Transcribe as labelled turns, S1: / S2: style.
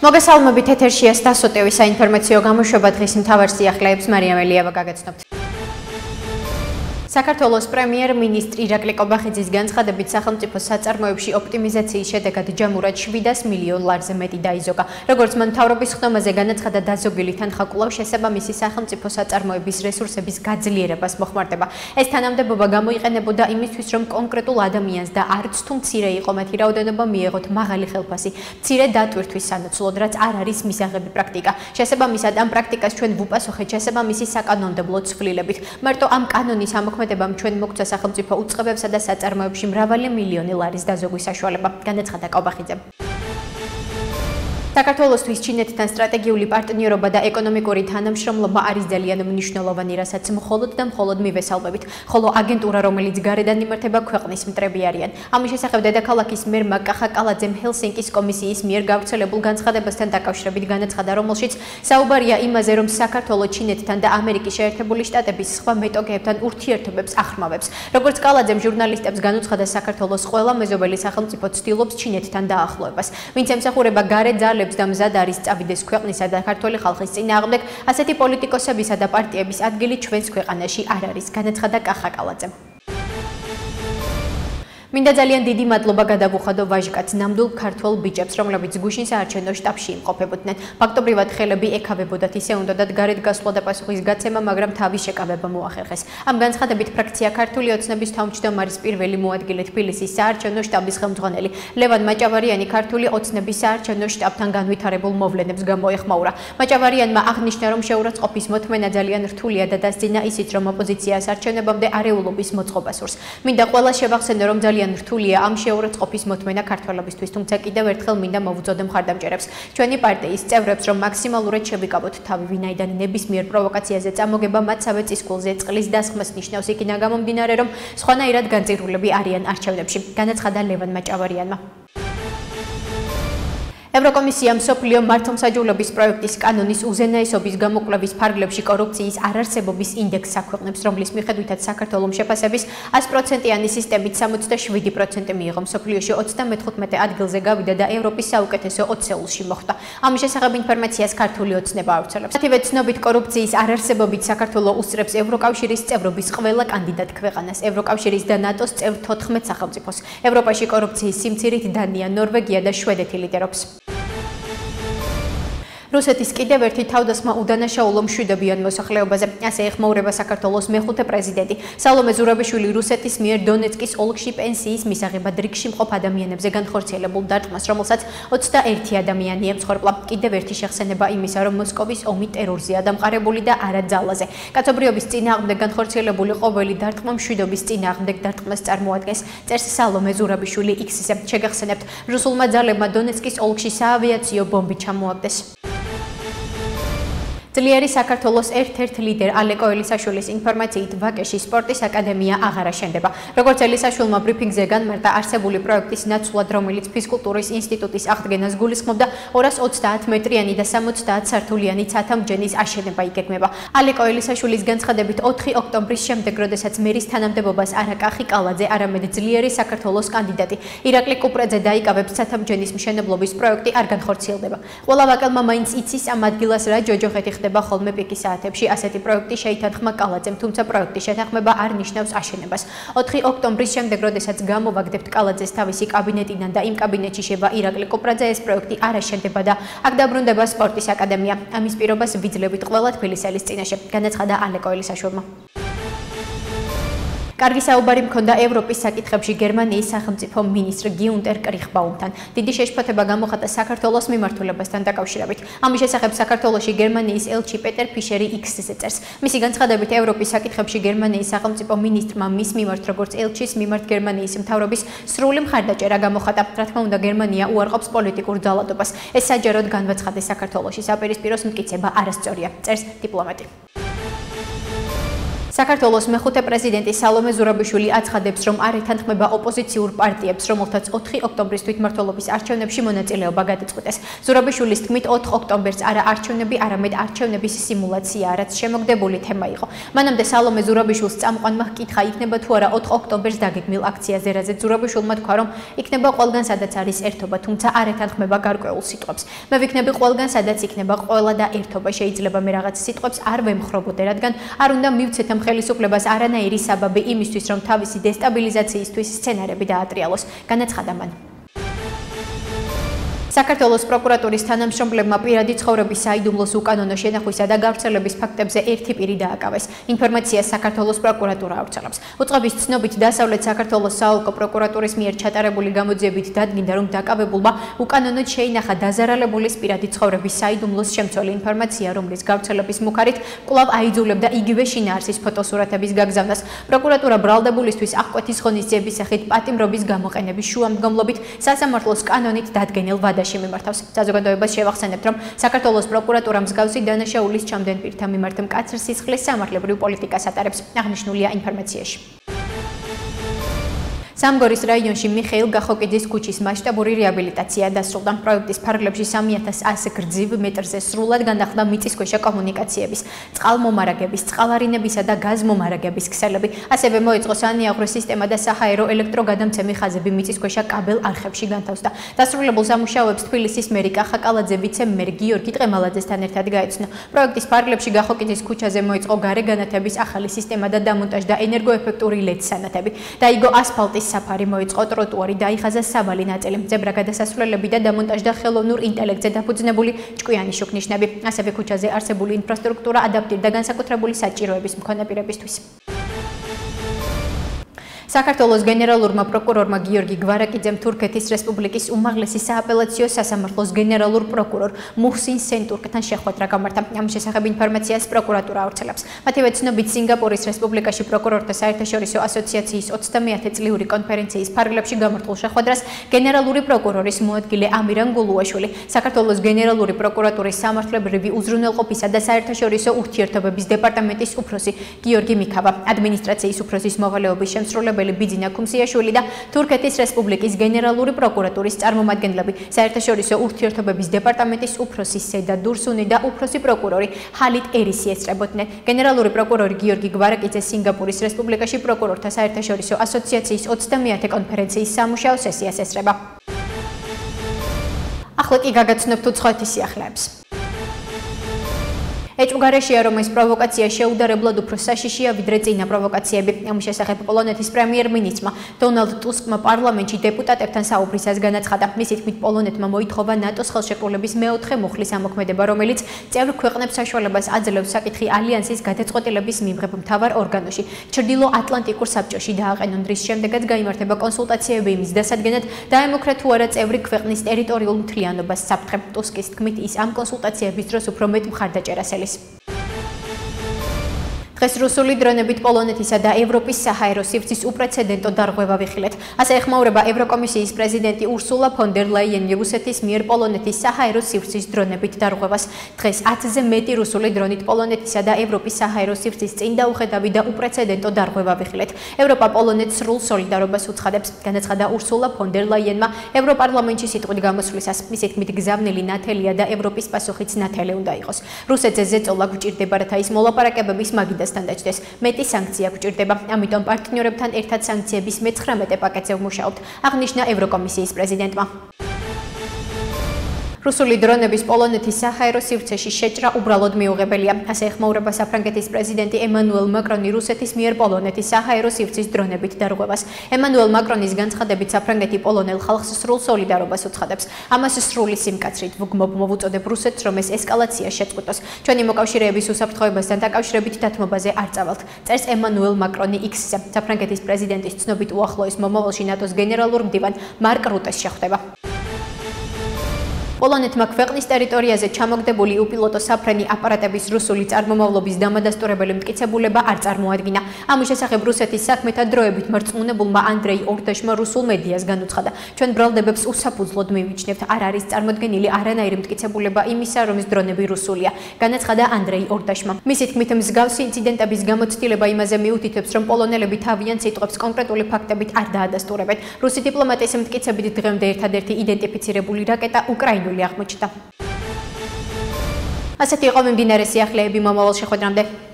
S1: მოგესალმებით ეთერშია სტასოტევის საინფორმაციო გამოშვება დღის მთავარ სიახლეებს მარიამ ელიევა გაგაცნობთ. საქართველოს პრემიერ-მინისტრი ირაკლი ყობახიძის განცხადებით სახელმწიფო საწარმოებში ოპტიმიზაციის შედეგად ჯამურად 700 მილიონ ლარზე მეტი დაიზოგა. როგორც მან მთავრობის ხდომაზე განაცხადა, დაზოგილი თანხა კვლავ შესაბამისი სახელმწიფო საწარმოების რესურსების გაძლიერებას მოხმარდება. ეს თანამდებობა გამოიყენებოდა იმისთვის, რომ კონკრეტულ ადამიანს და არც თუ მცირე იყო მათი რაოდენობა მიეღოთ მაღალი ხელფასი, მცირე დატვირთვის სანაცვლოდ, რაც არ არის მისაღები პრაქტიკა. შესაბამისად, ამ პრაქტიკას ჩვენ ვუპასუხეთ შესაბამისი საკანონმდებლო ცვლილებით. მარტო ამ კანონის ამოქმედებამ ჩვენ მოგცა სახელმწიფო უწყებებსა და საწარმოებში მრავალი მილიონი ლარის დაზოგვის საშუალება, განაცხადა ყობახიძემ. საქართველოსთვის ჩინეთთან სტრატეგიული პარტნიორობა და ეკონომიკური თანამშრომლობა არის ძალიან მნიშვნელოვანი, რასაც მხოლოდ და მხოლოდ მივესალმებით, ხოლო აგენტურა, რომელიც გარედან იმართება, ქვეყნის მტრები არიან. ამის შესახებ დედაქალაქის მერმა კახა კალაძემ ჰელსინკის კომისიის მიერ გავრცელებულ განცხადებასთან დაკავშირებით განაცხადა, რომელშიც საუბარია იმაზე, რომ საქართველო ჩინეთთან და ამერიკის შეერთებული შტატების სხვა მეტოქეებთან ურთიერთობებს ახრმავებს. როგორც კალაძემ ჟურნალისტებს განუცხადა, საქართველოს ყველა მეზობელი სახელმწიფო ცდილობს ჩინეთთან დაახლოებას. ვინც ემსახურება გარეთ ძალებს და მზად არის წავიდეს ქვეყნისა და ქართული ხალხის წინააღმდეგ, ასეთი პოლიტიკოსებისა და პარტიების ადგილი ჩვენს ქვეყანაში არ არის, განაცხადა კახა კალაძემ. მინდა ძალიან დიდი მადლობა გადავუხადო ვაჟკაც ნამდვილ ქართველ ბიჭებს, რომლებიც გუშინ საარჩევნო შტაბში იმყოფებოდნენ. ფაქტობრივად ხელები ეკავებოდათ, ისე უნდათ გარეთ გასვლა და პასუხის გაცემა, მაგრამ თავის შეკავება მოახერხეს. ამ განცხადებით ფრაქცია ქართული ოცნების თავმჯდომარის პირველი მოადგილე თბილისის საარჩევნო შტაბის ხელმძღვანელი ლევან მაჭავარიანი ქართული ოცნების საარჩევნო შტაბთან განვითარებულ მოვლენებს გამოეხმაურა. მაჭავარიანმა აღნიშნა, რომ შეურაცხყოფის მოთმენა ძალიან რთულია და დასძინა ისიც, რომ ოპოზიციას არჩევნებამდე არეულობის მოწყობა სურს. მინდა ყველას შევახსენო, რომ ძალიან რთულია ამ შეურაცხყოფის მოთმენა ქართველებისთვის, თუმცა კიდევ ერთხელ მინდა მოვუწოდე მხარდამჭერებს, ჩვენი პარტიის წევრებს, რომ მაქსიმალურად შევიკავოთ თავი, ვინაიდან ნებისმიერ პროვოკაციაზე წამოგება მათსავე წისქვილზე წყლის დასხმას ნიშნავს, იქიდან გამომდინარე, რომ სხვანაირად განწირულები არიან არჩევნებში, განაცხადა ლევან მაჭავარიანმა. ევროკომისია მსოფლიო მართლმსაჯულების პროექტის კანონის უზენაესობის გამოკვლევის ფარგლებში კორუფციის არარსებობის ინდექსს აქვეყნებს, რომლის მიხედვითაც საქართველომ შეფასების 100%-იანი სისტემით 77% მიიღო, მსოფლიოში 35 ადგილზე გავიდა და ევროპის საუკეთესო 20-ში მოხვდა. ამის შესახებ ინფორმაციას ქართული ოცნება ავრცელებს. მათივე ცნობით, კორუფციის არარსებობით საქართველო უსწრებს ევროკავშირის წევრობის ყველა კანდიდატ ქვეყანას, ევროკავშირის და ნატოს წევრ 14 სახელმწიფოს. ევროპაში კორუფციის სიმცირით დანია, ნორვეგია და შვედეთი ლიდერობს. რუსეთის კიდევ ერთი თავდასხმა უდანაშაულო მშვიდობიან მოსახლეობაზე, ასე ეხმაურება საქართველოს მეხუთე პრეზიდენტი. სალომე ზურაბიშვილი რუსეთის მიერ დონეცკის ოლქში პენსიის მისაღებად რიგში მყოფ ადამიანებზე განხორციელებულ დარტყმას, რომელსაც 21 ადამიანი ემსხვერპლა. კიდევ ერთი შეხსენება იმისა, რომ მოსკოვის ომი ტერორზეა დამყარებული და არა ძალაზე. კაცობრიობის წინააღმდეგ განხორციელებული ყოველი დარტყმა მშვიდობის წინააღმდეგ დარტყმას წარმოადგენს, წერს სალომე ზურაბიშვილი X-ზე. შეგახსენებთ, რუსულმა ძალებმა დონეცკის ოლქში საავიაციო ბომბი ჩამოაგდეს. ძლიერი საქართველოს ერთ-ერთ ლიდერ ალეკო ელისაშვილის ინფორმაციით, ვაკეში სპორტის აკადემია აღარ აშენდება. როგორც ელისაშვილმა ბრიფინგზე განმარტა, არსებული პროექტის ნაცვლად, რომელიც ფიზკულტურის ინსტიტუტის აღდგენას გულისხმობდა, 230 მეტრიანი და 70 სართულიანი ცათამბჯენის აშენება იგეგმება. ალეკო ელისაშვილის განცხადებით, 4 ოქტომბრის შემდეგ, როდესაც მერის თანამდებობას არა კახი კალაძე, არამედ ძლიერი საქართველოს კანდიდატი ირაკლი კუპრაძე დაიკავებს, ცათამბჯენის მშენებლობის პროექტი არ განხორციელდება. ყველა ვაკელმა მაინც იცის ამ ადგილას რა ჯოჯოხეთი ხდება ხოლმე პიკის საათებში, ასეთი პროექტი შეითანხმა კალაძემ, თუმცა პროექტის შეთანხმება არ ნიშნავს აშენებას. 4 ოქტომბრის შემდეგ, როდესაც გამოვაგდებთ კალაძეს თავისი კაბინეტიდან და იმ კაბინეტში შევა ირაკლი კუპრაძე, ეს პროექტი არ აშენდება და აქ დაბრუნდება სპორტის აკადემია. ამის პირობას ვიძლევით ყველა თბილისელის წინაშე, განაცხადა ალეკო ელისაშვილმა. კარგი საუბარი მქონდა ევროპის საკითხებში გერმანიის სახელმწიფო მინისტრ გიუნტერ კრიხბაუმთან. დიდი შეშფოთება გამოხატა საქართველოს მიმართულებასთან დაკავშირებით. ამის შესახებ საქართველოში გერმანიის ელჩი პეტერ ფიშერი X-ზე წერს. მისი განცხადებით, ევროპის საკითხებში გერმანიის სახელმწიფო მინისტრმა მის მიმართ, როგორც ელჩის მიმართ გერმანიის მთავრობის სრული მხარდაჭერა გამოხატა. რა თქმა უნდა, გერმანია უარყოფს პოლიტიკურ ძალადობას. ეს საჯაროდ განვაცხადეს საქართველოში საპირისპიროს მტკიცება არასწორია, წერს დიპლომატი. საქართველოს მეხუთე პრეზიდენტი სალომე ზურაბიშვილი აცხადებს, რომ არ ეთანხმება ოპოზიციურ პარტიებს, რომელთაც 4 ოქტომბრის თვითმმართველობის არჩევნებში მონაწილეობა გადაწყვეტეს. ზურაბიშვილის თქმით, 4 ოქტომბერს არა არჩევნები, არამედ არჩევნების სიმულაცია, რაც შემოგდებული თემა იყო. მანამდე სალომე ზურაბიშვილს წამყვანმა ჰკითხა, იქნება თუ არა 4 ოქტომბერს დაგეგმილ აქციაზე, რაზეც ზურაბიშვილმა თქვა, რომ იქნება ყველგან სადაც არის ერთობა, თუმცა არ ეთანხმება გარკვეულ სიტყვებს. მე ვიქნები ყველგან სადაც იქნება ყველა და ერთობა, შეიძლება მე რაღაც სიტყვებს არ ვემხრობოდე, რადგან არ უნდა მივცეთ ხელისუფლებას არანაირი საბაბი იმისთვის, რომ თავისი დესტაბილიზაციისთვის სცენარები დაატრიალოს, განაცხადა მან. საქართველოს პროკურატურის თანამშრომლებმა პირადი ცხოვრების საიდუმლოს უკანონო შენახვისა და გავრცელების ფაქტებზე ერთი პირი დააკავეს. ინფორმაციას საქართველოს პროკურატურა ავრცელებს. უწყების ცნობით, დასავლეთ საქართველოს საოლქო პროკურატურის მიერ ჩატარებული გამოძიებით დადგინდა, რომ დაკავებულმა უკანონოდ შეინახა დაზარალებულის პირადი ცხოვრების საიდუმლოს შემცველი ინფორმაცია, რომლის გავრცელების მუხარით კვლავ აიძულებდა იგივე შინაარსის ფოტოსურათების გაგზავნას. პროკურატურა ბრალდებულისთვის აღკვეთის ღონისძიების სახით პატიმრობის გამოყენების შუამდგომლობით სასამართლოს კანონით დადგენილ ვადაში მიმართავს. საზოგადოებას შევახსენებთ, რომ საქართველოს პროკურატურა მსგავსი დანაშაულის ჩამდენ პირთა მიმართ მკაცრ სისხლის სამართლებრივ პოლიტიკას ატარებს. აღნიშნულია ინფორმაციაში. სამგორის რაიონში მიხეილ გახოკიძის ქუჩის მასშტაბური რეაბილიტაცია დასრულდა. პროექტის ფარგლებში 3100 გრძივ მეტრზე სრულად განახლდა მიწისქვეშა კომუნიკაციების, წყალმომარაგების, წყალარინებისა და გაზმომარაგების ქსელები. ასევე მოეწყო სანიაღვრე სისტემა და საჰაერო ელექტროგადამცემი ხაზები მიწისქვეშა კაბელ არხებში განთავსდა. დასრულებულ სამუშაოებს თბილისის მერი კახაკალაძე, ვიცე-მერი გიორგი ტყემალაძესთან ერთად გაეცნო. პროექტის ფარგლებში გახოკიძის ქუჩაზე მოეწყო გარეგანათების ახალი სისტემა და დამონტაჟდა ენერგოეფექტური LED სანათები. დაიგო ასფალტის საფარი, მოიწყო ტროტუარი, დაიხაზა საბალი ნაწილი, ზებრა გადასასვლელები და დამონტაჟდა ხელოვნურ ინტელექტზე დაფუძნებული ჭკვიანი შუქნიშნები. ასევე ქუჩაზე არსებული ინფრასტრუქტურა ადაპტირდა განსაკუთრებული საჭიროების მქონე პირებისთვის. საქართველოს გენერალურმა პროკურორმა გიორგი გვარაკიძემ თურქეთის რესპუბლიკის უმაღლესი სააპელაციო სასამართლოს გენერალურ პროკურორ მუჰსინ სენტურკთან შეხვედრა გამართა. ამ შესახებ ინფორმაციას პროკურატურა ავრცელებს. მათივე ცნობით, სინგაპურის რესპუბლიკაში პროკურორთა საერთაშორისო ასოციაციის 30-ე წლიური კონფერენციის ფარგლებში გამართულ შეხვედრას გენერალური პროკურორის მოადგილე ამირან გულუაშვილი, საქართველოს გენერალური პროკურატურის სამართლებრივი უზრუნველყოფისა და საერთაშორისო ურთიერთობების დეპარტამენტის უფროსი გიორგი მიქავა, ადმინისტრაციის უფროსის მოვალეობის შემსრულებელი ბიძინა ქუმსიაშვილი და თურქეთის რესპუბლიკის გენერალური პროკურატურის წარმომადგენლები, საერთაშორისო ურთიერთობების დეპარტამენტის უფროსი სედა დურსუნი და უფროსი პროკურორი ჰალით ერისი ესწრებოდნენ. გენერალური პროკურორი გიორგი გვარაკიძე სინგაპურის რესპუბლიკაში პროკურორთა საერთაშორისო ასოციაციის 30-ე კონფერენციის სამუშაო სესიას ესწრება. ახლა კი გაგაცნობთ უცხოეთის სიახლეებს. ეჭვგარეშეა, რომ ეს პროვოკაცია შეუდარებლად უფრო საშიშია ვიდრე წინა პროვოკაციები. ამ შესახებ პოლონეთის პრემიერ-მინისტრმა დონალდ ტუსკმა პარლამენტში დეპუტატებთან საუბრისას განაცხადა. მისი თქმით, პოლონეთმა მოითხოვა ნატოს ხელშეკრულების მეოთხე მუხლის ამოქმედება, რომელიც წევრ ქვეყნებს საშუალებას აძლევს საკითხი ალიანსის გადაწყვეტილების მიღებ მთავარ ორგანოში. ჩრდილო ატლანტიკურ საბჭოში დააყენონ, რის შემდეგაც გაიმართება კონსულტაციები იმის დასადგენად, დაემუქრა თუ არა წევრი ქვეყნის ტერიტორიულ მთლიანობას საფრთხე. ტუსკის თქმით, ის ამ კონსულტაციების დროს უფრო მეტ მხარდაჭერას ელის. დღეს რუსული დრონებით პოლონეთისა და ევროპის საჰაერო სივრცის უპრეცედენტო დარღვევა ვიხილეთ. ასე ეხმაურება ევროკომისიის პრეზიდენტი ურსულა ფონ დერ ლაიენი რუსეთის მიერ პოლონეთის საჰაერო სივრცის დრონებით დარღვევას. დღეს 10-ზე მეტი რუსული დრონით პოლონეთისა და ევროპის საჰაერო სივრცის წინ დაუხედავი და უპრეცედენტო დარღვევა ვიხილეთ. ევროპა პოლონეთს სრულ სოლიდარობას უცხადებს, განაცხადა ურსულა ფონ დერ ლაიენმა ევროპარლამენტში სიტყვით გამოსვლისას. მისი თქმით, გზავნილი ნათელია და ევროპის პასუხიც ნათელი უნდა იყოს. რუსეთზე ზეწოლა გვჭირდება, რათა ის მოლაპარაკებების მაგიდას დაჭდეს. მეტი სანქცია გვჭირდება. ამიტომ პარტნიორებთან ერთად სანქციების მე-19 პაკეტზე ვმუშაობთ, აღნიშნა ევროკომისიის პრეზიდენტმა. რუსული დრონების პოლონეთის საჰაერო სივრცეში შეჭრა უბრალოდ მიუღებელია. ასე ეხმაურება საფრანგეთის პრეზიდენტი ემანუელ მაკრონი რუსეთის მიერ პოლონეთის საჰაერო სივრცის დრონებით დარღვევას. ემანუელ მაკრონის განცხადებით, საფრანგეთი პოლონელ ხალხს სრულ სოლიდარობას უცხადებს. ამას სრული სიმკაცრით მოვუწოდებ რუსეთს, რომ ეს ესკალაცია შეწყვიტოს. ჩვენი მოკავშირეების უსაფრთხოებასთან დაკავშირებით დათმობაზე არ წავალთ, წერს ემანუელ მაკრონი X-ზე. საფრანგეთის პრეზიდენტის ცნობით, უახლოეს მომავალში ნატოს გენერალურ მდივან მარკ რუტეს შეხვდება. პოლონეთმა ქვეყნის ტერიტორიაზე ჩამოგდებული უპილოტო საფრენი აპარატების რუსული წარმომავლობის დამადასტურებელი მტკიცებულება არ წარმოადგინა. ამის შესახებ რუსეთის საქმეთა დროებით მორწმუნებულმა ანდრეი ორდაშმა რუსულ მედიას განუცხადა. ჩვენ ბრალდებებს უსაფუძვლოდ მივიჩნევთ, არ არის წარმოდგენილი არანაირი მტკიცებულება იმისა, რომ ეს დრონები რუსულია, განაცხადა ანდრეი ორდაშმა. მისი თქმით, მსგავსი ინციდენტების გამოცდილება იმაზე მიუთითებს, რომ პოლონელები თავიანთ სიტყვებს კონკრეტული ფაქტებით არ დაადასტურებენ. რუსი დიპლომატის მტკიცებით დღემდე ერთადერთი იდენტიფიცირებული რაკეტა უკრაინული აღმოჩნდა. ასეთი იყო მიმდინარე სიახლეები მომავალ შეხვედრამდე.